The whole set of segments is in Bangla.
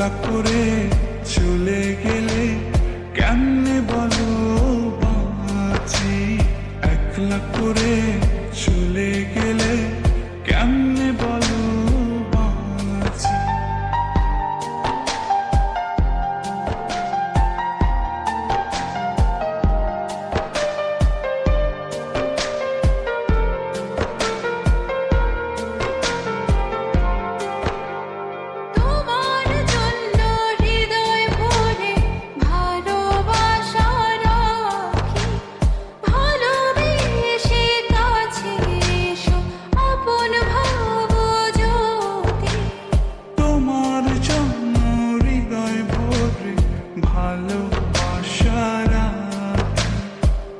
একলা করে চলে গেলে কেমনে বলো বাঁচি, একলা করে চলে গেলে কেমনে বলো বাঁচি।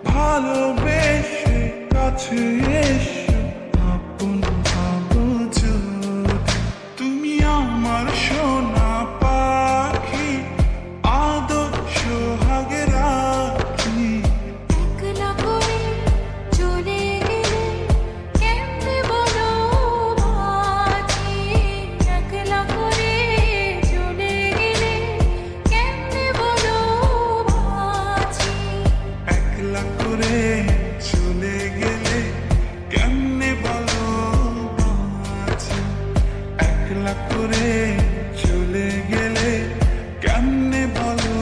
ভালোবেসে কাছে এসো আপন ভাবো যদি, তুমি আমার সোনা পাখি আদর সোহাগে রাখি। একলা করে চলে গেলে কেমনে বলো বাঁচি, একলা করে চলে গেলে কেমনে বলো বাঁচি। একলা করে চলে গেলে কেমনে বলো বাঁচি, একলা করে চলে গেলে কেমনে বলো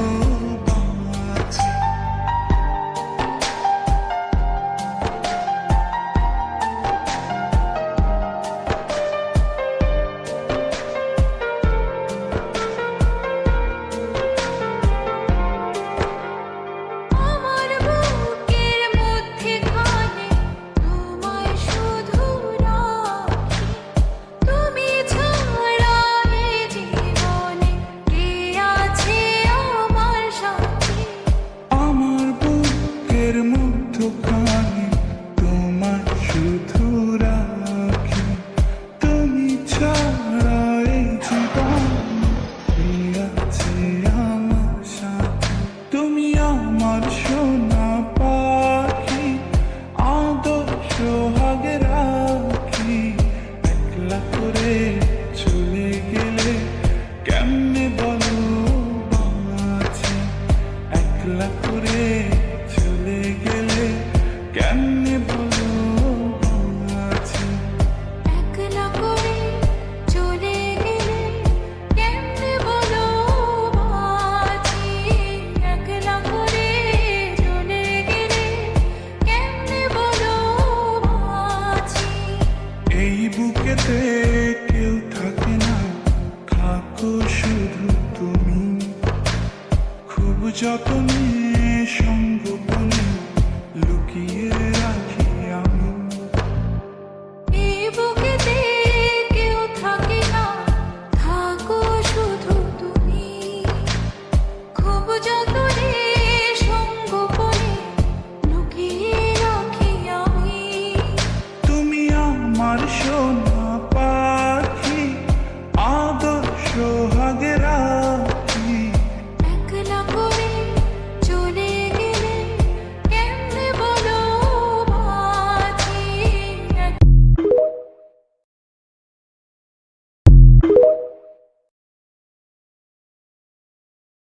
বাঁচি। আমার বুকের মধ্যেখানে তোমায় শুধু রাখি, তুমি ছাড়া এ জীবনে কে আছে আমার সাথী। আমার বুকের মধ্যখানে তোমায় শুধু রাখি, তুমি ছাড়া এই জীবনে কে আছে আমার সাথে। তুমি আমার সোনা পাখি আদর সোহাগে রাখি, একলা করে চলে গেলে কেমনে বলো বাঁচি, একলা করে চলে গেলে কেমনে বলো বাঁচি। একলা করে চলে গেলে কেমনে বলো বাঁচি, একলা করে চলে গেলে কেমনে বলো বাঁচি। এই বুকেতে কেউ থাকে না, থাকো শুধু তুমি, খুব যতনে সংগোপনে লুকিয়ে রাখি আমি। এই বুকেতে কেউ থাকে না, থাকো শুধু তুমি, খুব যতনে সংগোপনে লুকিয়ে রাখি আমি। তুমি আমার সোনা